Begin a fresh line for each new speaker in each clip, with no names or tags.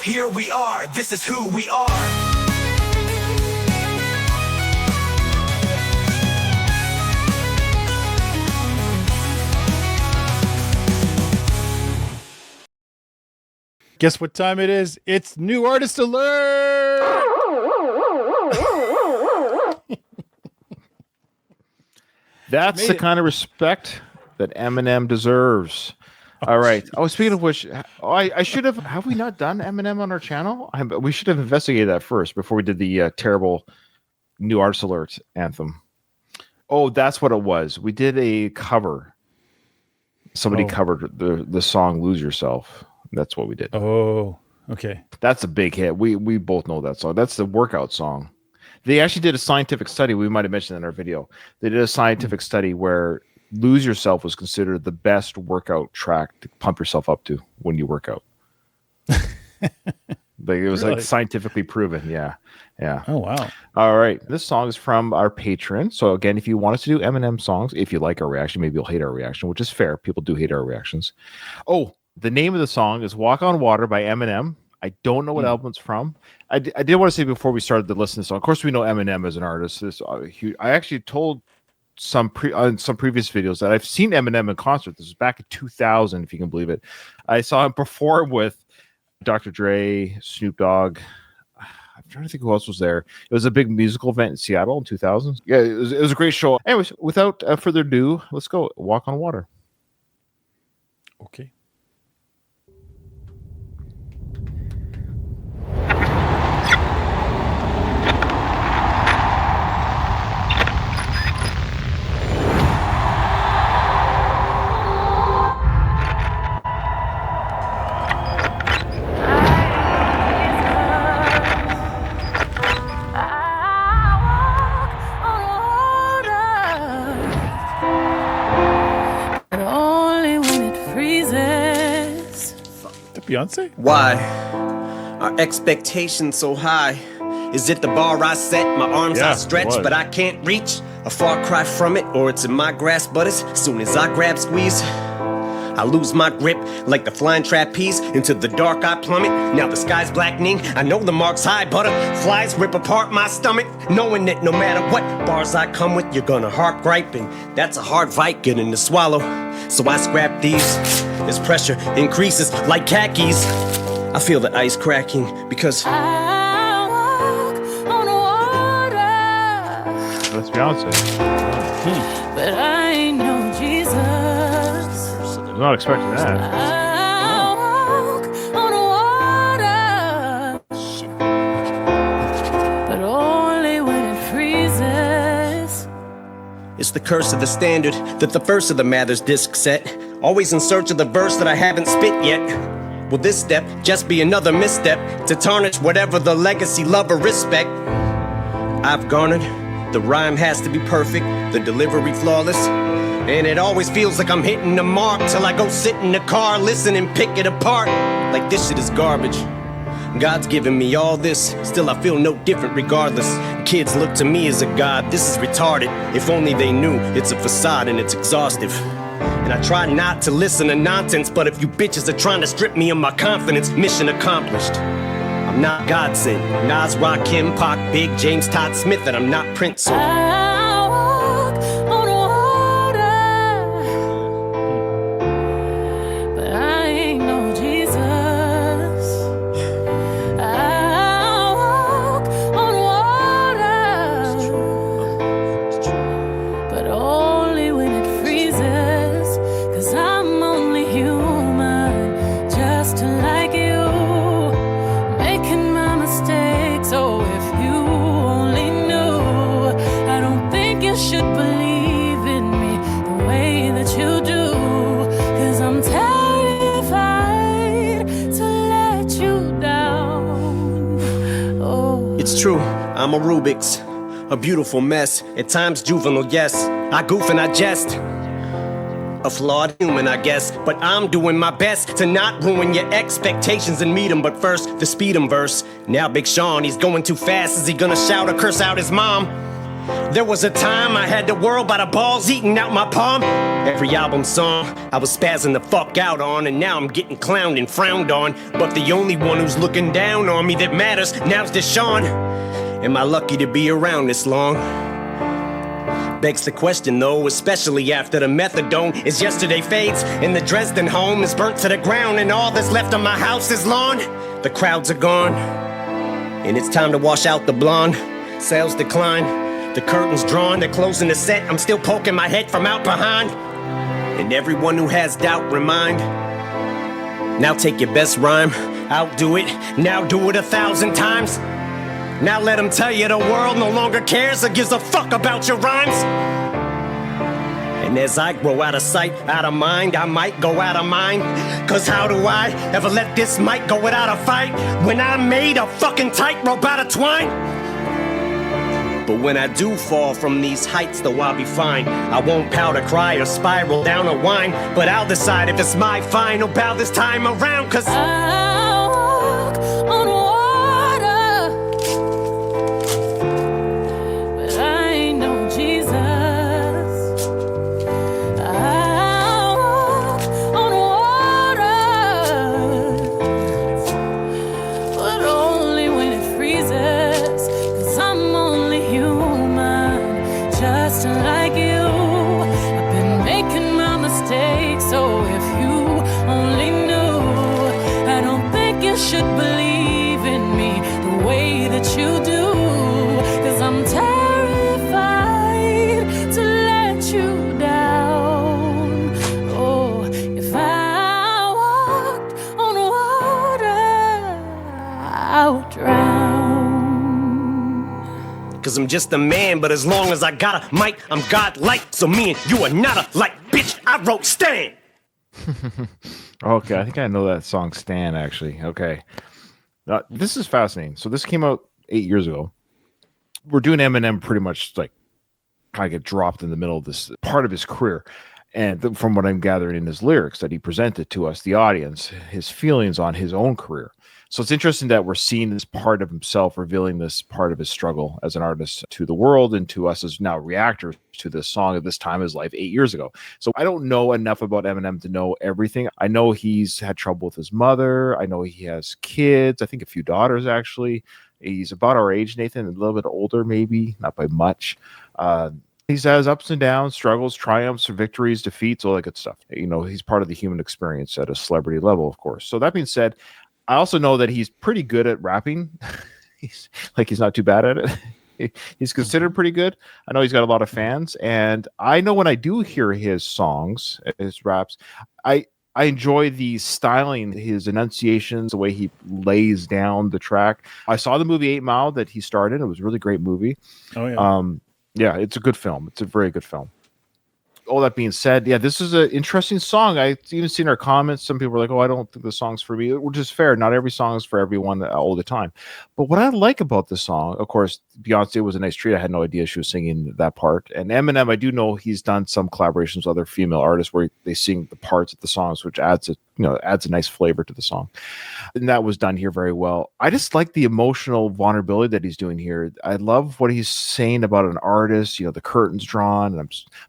here we are, this is who we are.
Guess what time it is? It's New Artist Alert!
That's the kind of respect that Eminem deserves. All right. Oh, speaking of which, I should have we not done Eminem on our channel? We should have investigated that first before we did the terrible New Artist Alert anthem. Oh, that's what it was. We did a cover. Somebody covered the song Lose Yourself. That's what we did.
Oh, okay.
That's a big hit. We both know that song. That's the workout song. They actually did a scientific study. We might have mentioned in our video. They did a scientific study where Lose Yourself was considered the best workout track to pump yourself up to when you work out. Like it was
Really?
like scientifically proven. Yeah.
Oh, wow.
All right. This song is from our patron. So again, if you want us to do Eminem songs, if you like our reaction, maybe you'll hate our reaction, which is fair. People do hate our reactions. Oh, the name of the song is Walk on Water by Eminem. I don't know what album it's from. I did want to say before we started to listen to this song, of course, we know Eminem as an artist. I actually told some previous videos that I've seen Eminem in concert. This was back in 2000, if you can believe it. I saw him perform with Dr. Dre, Snoop Dogg. I'm trying to think who else was there. It was a big musical event in Seattle in 2000. Yeah, it was a great show. Anyways, without further ado, let's go Walk on Water.
Okay. Beyoncé?
Why are expectations so high? Is it the bar I set? My arms outstretched, but I can't reach. A far cry from it, or it's in my grasp. But as soon as I grab, squeeze, I lose my grip like the flying trapeze. Into the dark I plummet. Now the sky's blackening. I know the mark's high. Butterflies rip apart my stomach, knowing that no matter what bars I come with, you're gonna harp griping. That's a hard fight getting to swallow. So I scrap these as pressure increases like khakis. I feel the ice cracking because
I walk on water.
That's Beyoncé.
But I ain't no Jesus.
I was not expecting that.
I walk on water. But only when it freezes.
it's the curse of the standard that the first of the Mathers disc set. Always in search of the verse that I haven't spit yet. Will this step just be another misstep to tarnish whatever the legacy, love, or respect I've garnered? The rhyme has to be perfect, the delivery flawless, and it always feels like I'm hitting the mark till I go sit in the car, listen and pick it apart like this shit is garbage. God's given me all this, still I feel no different regardless. Kids look to me as a god, this is retarded. If only they knew it's a facade and it's exhaustive. And I try not to listen to nonsense, but if you bitches are trying to strip me of my confidence, mission accomplished. I'm not God sent, Nas, Rakim, Pac, Big, James, Todd Smith, and I'm not Prince. So
I walk on water. But I ain't no Jesus. I walk on water. But only when it freezes. 'Cause I'm only human, just like you. Making my mistakes, oh, if you only knew. I don't think you should believe in me the way that you do. 'Cause I'm terrified to let you down. Oh.
it's true, I'm a Rubik's, a beautiful mess. At times juvenile, yes, I goof and I jest. A flawed human, I guess, but I'm doing my best to not ruin your expectations and meet 'em. But first, the speed 'em verse. Now Big Sean, he's going too fast. Is he gonna shout or curse out his mom? There was a time I had the world by the balls eating out my palm. Every album song I was spazzing the fuck out on, and now I'm getting clowned and frowned on. But the only one who's looking down on me that matters now's Deshaun. Am I lucky to be around this long? Begs the question though, especially after the methadone is yesterday fades and the Dresden home is burnt to the ground, and all that's left of my house is lawn. The crowds are gone, and it's time to wash out the blonde. Sales decline, the curtains drawn, they're closing the set. I'm still poking my head from out behind, and everyone who has doubt remind. Now take your best rhyme, outdo it, now do it 1,000 times. Now let them tell you the world no longer cares or gives a fuck about your rhymes. And as I grow out of sight, out of mind, I might go out of mind. Cause how do I ever let this mic go without a fight when I made a fucking tightrope out of twine? But when I do fall from these heights, though I'll be fine. I won't pout or cry or spiral down or whine, but I'll decide if it's my final bow this time around. Cause
I walk on water, but I ain't no Jesus. I walk on water, but only when it freezes. Cause I'm only human, just like you. I've been making my mistakes, so if you only knew, I don't think you should believe in me the way that you do. Cause I'm terrified to let you down. Oh, if I walked on water, I would drown.
Cause I'm just a man, but as long as I got a mic, I'm godlike. So me and you are not alike, bitch. I wrote Stan.
Okay, I think I know that song Stan, actually. Okay. This is fascinating. So this came out 8 years ago. We're doing Eminem pretty much like kind of get dropped in the middle of this part of his career. And from what I'm gathering in his lyrics that he presented to us, the audience, his feelings on his own career. So it's interesting that we're seeing this part of himself, revealing this part of his struggle as an artist to the world and to us as now reactors to this song at this time of his life 8 years ago. So I don't know enough about Eminem to know everything. I know he's had trouble with his mother. I know he has kids. I think a few daughters, actually. He's about our age, Nathan, a little bit older, maybe, not by much. He has ups and downs, struggles, triumphs, victories, defeats, all that good stuff. You know, he's part of the human experience at a celebrity level, of course. So that being said, I also know that he's pretty good at rapping. he's not too bad at it. He's considered pretty good. I know he's got a lot of fans, and I know when I do hear his songs, his raps, I enjoy the styling, his enunciations, the way he lays down the track. I saw the movie 8 Mile that he starred in. It was a really great movie.
Oh yeah.
Yeah, it's a good film. It's a very good film. All that being said, yeah, this is an interesting song. I've even seen our comments. Some people are like, oh, I don't think the song's for me, which is fair. Not every song is for everyone all the time. But what I like about this song, of course, Beyoncé was a nice treat. I had no idea she was singing that part. And Eminem, I do know he's done some collaborations with other female artists where they sing the parts of the songs, which adds a nice flavor to the song. And that was done here very well. I just like the emotional vulnerability that he's doing here. I love what he's saying about an artist, the curtains drawn,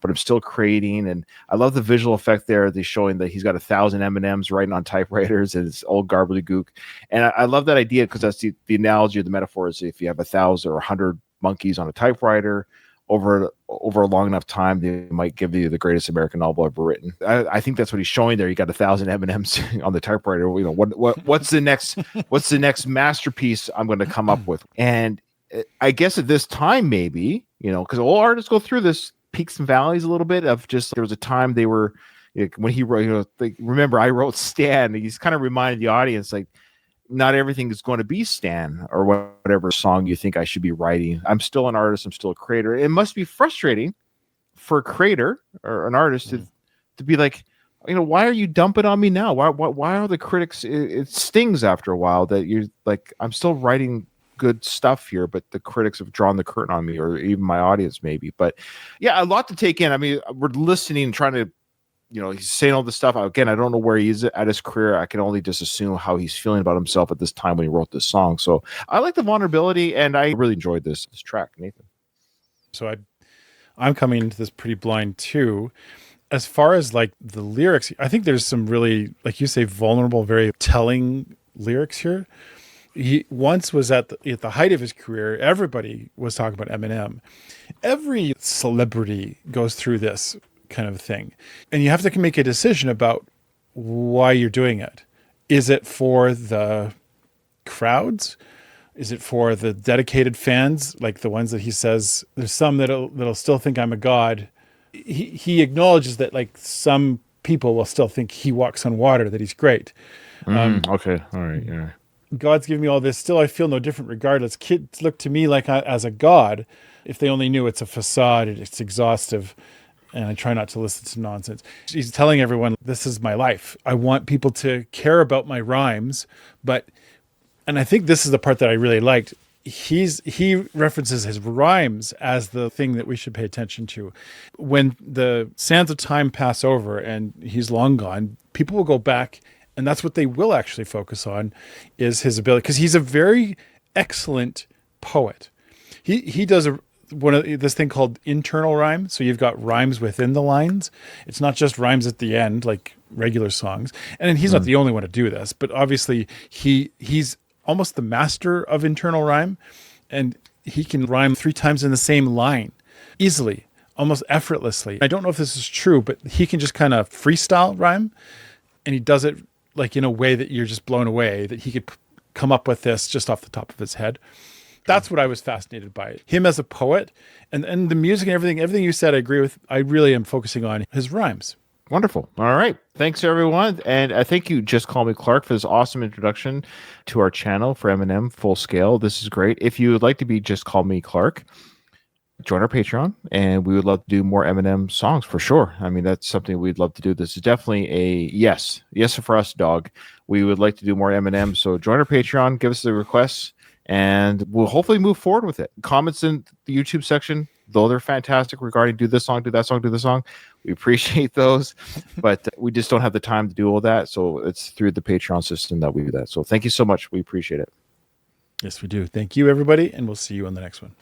but I'm still creating. And I love the visual effect there. They're showing that he's got 1,000 M&Ms writing on typewriters and it's old gobbledygook. And I love that idea because that's the analogy of the metaphor is if you have 1,000 or 100 monkeys on a typewriter, over a long enough time, they might give you the greatest American novel ever written. I think that's what he's showing there. You got 1,000 M&Ms on the typewriter. What's the next masterpiece I'm going to come up with? And I guess at this time, maybe, because all artists go through this peaks and valleys a little bit of just, there was a time they were, when he wrote, remember I wrote Stan, he's kind of reminded the audience, like, not everything is going to be Stan or whatever song you think I should be writing. I'm still an artist. I'm still a creator. It must be frustrating for a creator or an artist to be like, why are you dumping on me now? Why are the critics? It stings after a while that you're like, I'm still writing good stuff here, but the critics have drawn the curtain on me, or even my audience maybe. But yeah, a lot to take in. I mean, we're listening and trying to, he's saying all this stuff. Again, I don't know where he is at his career. I can only just assume how he's feeling about himself at this time when he wrote this song. So I like the vulnerability, and I really enjoyed this track, Nathan.
So I'm coming into this pretty blind too. As far as like the lyrics, I think there's some really, like you say, vulnerable, very telling lyrics here. He once was at the height of his career. Everybody was talking about Eminem. Every celebrity goes through this kind of thing. And you have to make a decision about why you're doing it. Is it for the crowds? Is it for the dedicated fans, like the ones that he says, there's some that'll still think I'm a god. He acknowledges that like some people will still think he walks on water, that he's great.
Okay. All right. Yeah.
God's giving me all this. Still, I feel no different regardless. Kids look to me like as a god. If they only knew it's a facade, it's exhaustive. And I try not to listen to nonsense. He's telling everyone, this is my life. I want people to care about my rhymes. And I think this is the part that I really liked. He references his rhymes as the thing that we should pay attention to. When the sands of time pass over and he's long gone, people will go back, and that's what they will actually focus on, is his ability, because he's a very excellent poet. He does this thing called internal rhyme. So you've got rhymes within the lines. It's not just rhymes at the end like regular songs. And he's not the only one to do this, but obviously he's almost the master of internal rhyme, and he can rhyme 3 times in the same line easily, almost effortlessly. I don't know if this is true, but he can just kind of freestyle rhyme, and he does it like in a way that you're just blown away that he could come up with this just off the top of his head. That's what I was fascinated by. Him as a poet, and the music and everything you said, I agree with. I really am focusing on his rhymes.
Wonderful. All right. Thanks, everyone. And I thank you, Just Call Me Clark, for this awesome introduction to our channel for Eminem Full Scale. This is great. If you would like to be Just Call Me Clark, join our Patreon, and we would love to do more Eminem songs for sure. I mean, that's something we'd love to do. This is definitely a yes for us, dog. We would like to do more Eminem. So join our Patreon, give us the requests, and we'll hopefully move forward with it. Comments in the YouTube section, though they're fantastic regarding do this song, do that song, do this song. We appreciate those, but we just don't have the time to do all that. So it's through the Patreon system that we do that. So thank you so much. We appreciate it.
Yes, we do. Thank you, everybody, and we'll see you on the next one.